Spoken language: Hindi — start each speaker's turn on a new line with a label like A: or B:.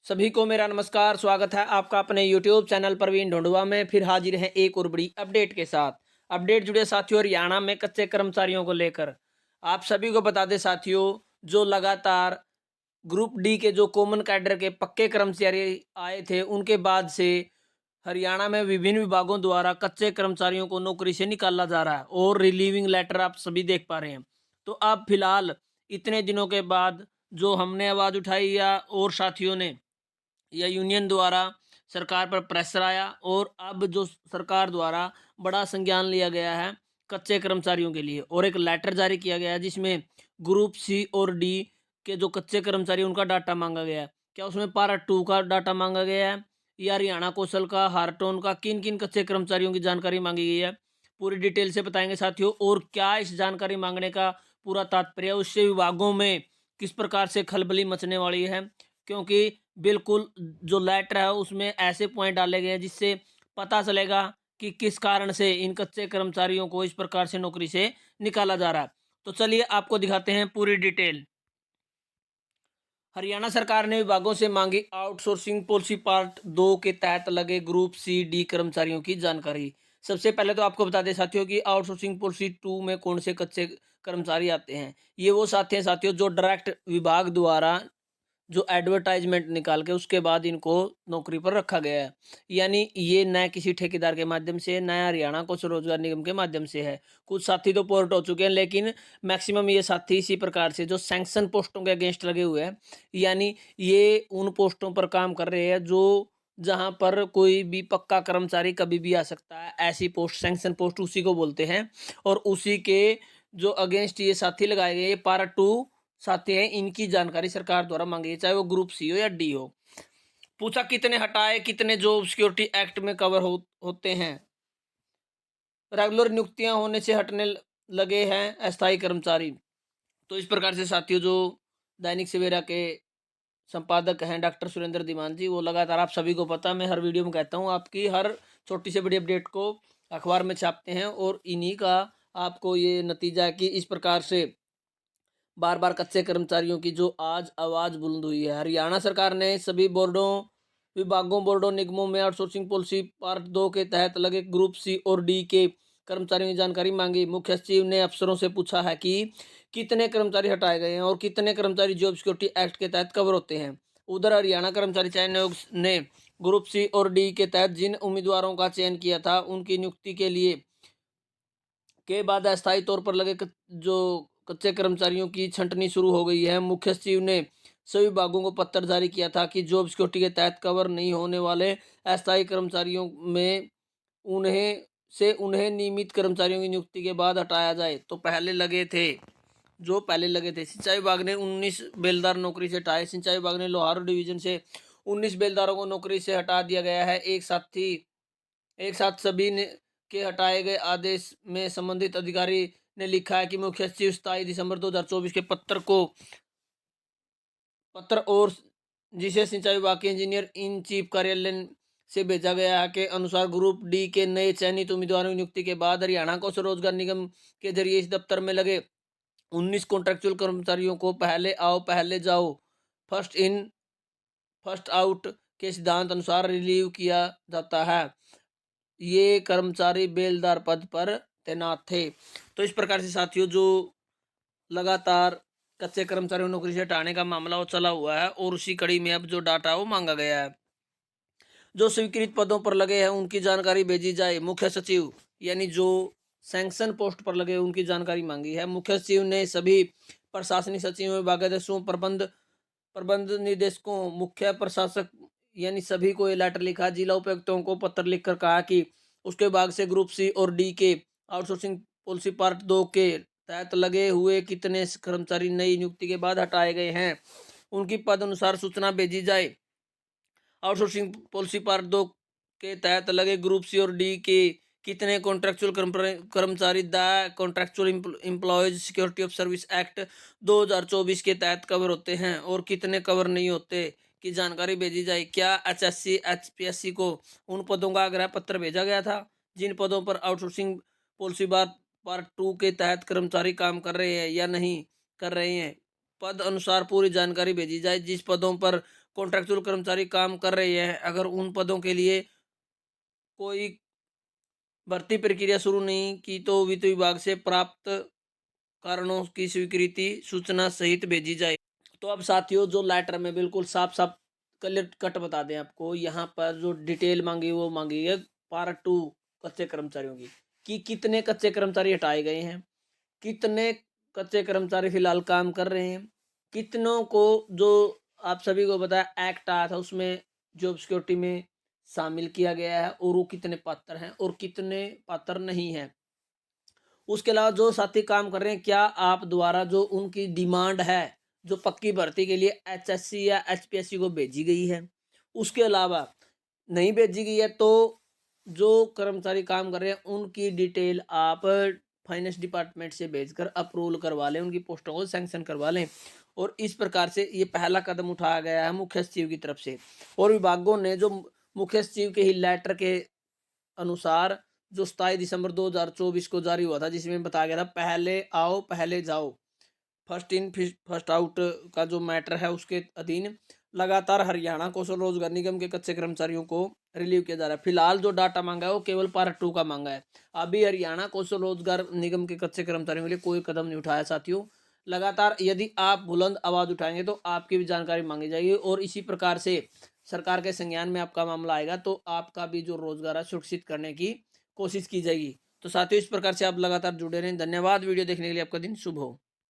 A: सभी को मेरा नमस्कार। स्वागत है आपका अपने YouTube चैनल प्रवीण ढूंढवा में। फिर हाजिर है एक और बड़ी अपडेट के साथ। अपडेट जुड़े साथियों हरियाणा में कच्चे कर्मचारियों को लेकर। आप सभी को बता दें साथियों, जो लगातार ग्रुप डी के जो कॉमन कैडर के पक्के कर्मचारी आए थे, उनके बाद से हरियाणा में विभिन्न विभागों द्वारा कच्चे कर्मचारियों को नौकरी से निकाला जा रहा है और रिलीविंग लेटर आप सभी देख पा रहे हैं। तो अब फिलहाल इतने दिनों के बाद जो हमने आवाज उठाई और साथियों ने या यूनियन द्वारा सरकार पर प्रेशर आया और अब जो सरकार द्वारा बड़ा संज्ञान लिया गया है कच्चे कर्मचारियों के लिए और एक लेटर जारी किया गया है जिसमें ग्रुप सी और डी के जो कच्चे कर्मचारी उनका डाटा मांगा गया है। क्या उसमें पारा टू का डाटा मांगा गया है या हरियाणा कौशल का, हार्टोन का, किन किन कच्चे कर्मचारियों की जानकारी मांगी गई है, पूरी डिटेल से बताएंगे साथियों। और क्या इस जानकारी मांगने का पूरा तात्पर्य, उससे विभागों में किस प्रकार से खलबली मचने वाली है, क्योंकि बिल्कुल जो लेटर है उसमें ऐसे पॉइंट डाले गए हैं जिससे पता चलेगा कि किस कारण से इन कच्चे कर्मचारियों को इस प्रकार से नौकरी से निकाला जा रहा है। तो चलिए आपको दिखाते हैं पूरी डिटेल। हरियाणा सरकार ने विभागों से मांगी आउटसोर्सिंग पॉलिसी पार्ट 2 के तहत लगे ग्रुप सी डी कर्मचारियों की जानकारी। सबसे पहले तो आपको बता दें साथियों कि आउटसोर्सिंग पॉलिसी 2 में कौन से कच्चे कर्मचारी आते हैं। ये वो साथी हैं साथियों जो डायरेक्ट विभाग द्वारा जो एडवर्टाइजमेंट निकाल के उसके बाद इनको नौकरी पर रखा गया है। यानी ये न किसी ठेकेदार के माध्यम से, न हरियाणा कौशल रोजगार निगम के माध्यम से है। कुछ साथी तो पोर्ट हो चुके हैं, लेकिन मैक्सिमम ये साथी इसी प्रकार से जो सैंक्शन पोस्टों के अगेंस्ट लगे हुए हैं, यानी ये उन पोस्टों पर काम कर रहे हैं जो जहां पर कोई भी पक्का कर्मचारी कभी भी आ सकता है। ऐसी पोस्ट, सैंक्शन पोस्ट उसी को बोलते हैं। और उसी के जो अगेंस्ट ये साथी लगाए गए, ये पारा टू साथी हैं, इनकी जानकारी सरकार द्वारा मांगी है, चाहे वो ग्रुप सी हो या डी हो। पूछा कितने हटाए, कितने जॉब सिक्योरिटी एक्ट में कवर होते हैं। रेगुलर नियुक्तियां होने से हटने लगे हैं अस्थायी कर्मचारी। तो इस प्रकार से साथियों जो दैनिक सवेरा के संपादक हैं डॉक्टर सुरेंद्र दीवान जी, वो लगातार, आप सभी को पता, मैं हर वीडियो में कहता हूँ, आपकी हर छोटी से बड़ी अपडेट को अखबार में छापते हैं और इन्हीं का आपको ये नतीजा है कि इस प्रकार से बार बार कच्चे कर्मचारियों की जो आज आवाज बुलंद हुई है। हरियाणा सरकार ने सभी बोर्डों, विभागों, बोर्डों, निगमों में आउटसोर्सिंग पॉलिसी पार्ट 2 के तहत लगे ग्रुप सी और डी के कर्मचारियों की जानकारी मांगी। मुख्य सचिव ने अफसरों से पूछा है कि कितने कर्मचारी हटाए गए हैं और कितने कर्मचारी जॉब सिक्योरिटी एक्ट के तहत कवर होते हैं। उधर हरियाणा कर्मचारी चयन आयोग ने ग्रुप सी और डी के तहत जिन उम्मीदवारों का चयन किया था उनकी नियुक्ति के लिए के बाद अस्थायी तौर पर लगे जो कच्चे कर्मचारियों की छंटनी शुरू हो गई है। मुख्य सचिव ने सभी विभागों को पत्र जारी किया था कि जॉब सिक्योरिटी के तहत कवर नहीं होने वाले अस्थायी कर्मचारियों में उन्हें नियमित कर्मचारियों की नियुक्ति के बाद हटाया जाए। तो पहले लगे थे सिंचाई विभाग ने 19 बेलदार नौकरी से हटाए। सिंचाई विभाग ने लोहारू डिवीजन से 19 बेलदारों को नौकरी से हटा दिया गया है। एक साथ सभी ने के हटाए गए आदेश में संबंधित अधिकारी ने लिखा है कि मुख्य सचिव 27 दिसंबर 2024 के पत्र और जिसे सिंचाई विभाग के इंजीनियर इन चीफ कार्यालय से भेजा गया है के अनुसार ग्रुप डी के नए चयनित उम्मीदवारों की नियुक्ति के बाद हरियाणा कौशल रोजगार निगम के जरिए इस दफ्तर में लगे 19 कॉन्ट्रेक्चुअल कर्मचारियों को पहले आओ पहले जाओ, फर्स्ट इन फर्स्ट आउट के सिद्धांत अनुसार रिलीव किया जाता है। ये कर्मचारी बेलदार पद पर तैनात थे। तो इस प्रकार से साथियों जो लगातार कच्चे कर्मचारियों को नौकरी से हटाने का मामला वो चला हुआ है और उसी कड़ी में अब जो डाटा वो मांगा गया है। जो स्वीकृत पदों पर लगे हैं उनकी जानकारी भेजी जाए। मुख्य सचिव यानी जो सैंक्शन पोस्ट पर लगे उनकी जानकारी मांगी है। मुख्य सचिव ने सभी प्रशासनिक सचिवों, विभागाध्यक्षों, प्रबंध निदेशकों, मुख्य प्रशासक यानी सभी को ये लेटर लिखा। जिला उपायुक्तों को पत्र लिखकर कहा कि उसके विभाग से ग्रुप सी और डी के आउटसोर्सिंग पॉलिसी पार्ट 2 के तहत लगे हुए कितने कर्मचारी नई नियुक्ति के बाद हटाए गए हैं, उनकी पद अनुसार सूचना भेजी जाए। आउटसोर्सिंग पॉलिसी पार्ट 2 के तहत लगे ग्रुप सी और डी के कितने कॉन्ट्रेक्चुअल कर्मचारी the contractual employees security of service act 2024 के तहत कवर होते हैं और कितने कवर नहीं होते की जानकारी भेजी जाए। क्या HSC HPSC को उन पदों का आग्रह पत्र भेजा गया था जिन पदों पर आउटसोर्सिंग पॉलिसी पार्ट 2 के तहत कर्मचारी काम कर रहे हैं या नहीं कर रहे हैं। पद अनुसार पूरी जानकारी भेजी जाए। जिस पदों पर कॉन्ट्रैक्चुअल कर्मचारी काम कर रहे हैं, अगर उन पदों के लिए कोई भर्ती प्रक्रिया शुरू नहीं की तो वित्त विभाग से प्राप्त कारणों की स्वीकृति सूचना सहित भेजी जाए। तो अब साथियों जो लेटर में बिल्कुल साफ साफ क्लियर कट बता दें आपको, यहाँ पर जो डिटेल मांगी वो मांगी है पार्ट 2 कच्चे कर्मचारियों की, कि कितने कच्चे कर्मचारी हटाए गए हैं, कितने कच्चे कर्मचारी फिलहाल काम कर रहे हैं, कितनों को जो आप सभी को बताया एक्ट आया था उसमें जॉब सिक्योरिटी में शामिल किया गया है और वो कितने पात्र हैं और कितने पात्र नहीं हैं। उसके अलावा जो साथी काम कर रहे हैं, क्या आप द्वारा जो उनकी डिमांड है जो पक्की भर्ती के लिए एचएससी या एचपीएससी को भेजी गई है, उसके अलावा नहीं भेजी गई है तो जो कर्मचारी काम कर रहे हैं उनकी डिटेल आप फाइनेंस डिपार्टमेंट से भेजकर अप्रूवल करवा लें, उनकी पोस्टों को सैंक्शन करवा लें। और इस प्रकार से ये पहला कदम उठाया गया है मुख्य सचिव की तरफ से। और विभागों ने जो मुख्य सचिव के ही लेटर के अनुसार जो 27 दिसंबर 2024 को जारी हुआ था, जिसमें बताया गया था पहले आओ पहले जाओ, फर्स्ट इन फर्स्ट आउट का जो मैटर है उसके अधीन लगातार हरियाणा कौशल रोजगार निगम के कच्चे कर्मचारियों को रिलीव किया जा रहा है। फिलहाल जो डाटा मांगा है वो केवल पार्ट 2 का मांगा है। अभी हरियाणा कौशल रोजगार निगम के कच्चे कर्मचारियों के लिए कोई कदम नहीं उठाया साथियों। लगातार यदि आप बुलंद आवाज उठाएंगे तो आपकी भी जानकारी मांगी जाएगी और इसी प्रकार से सरकार के संज्ञान में आपका मामला आएगा तो आपका भी जो रोजगार है सुरक्षित करने की कोशिश की जाएगी। तो साथियों इस प्रकार से आप लगातार जुड़े रहें। धन्यवाद। वीडियो देखने के लिए आपका दिन शुभ हो।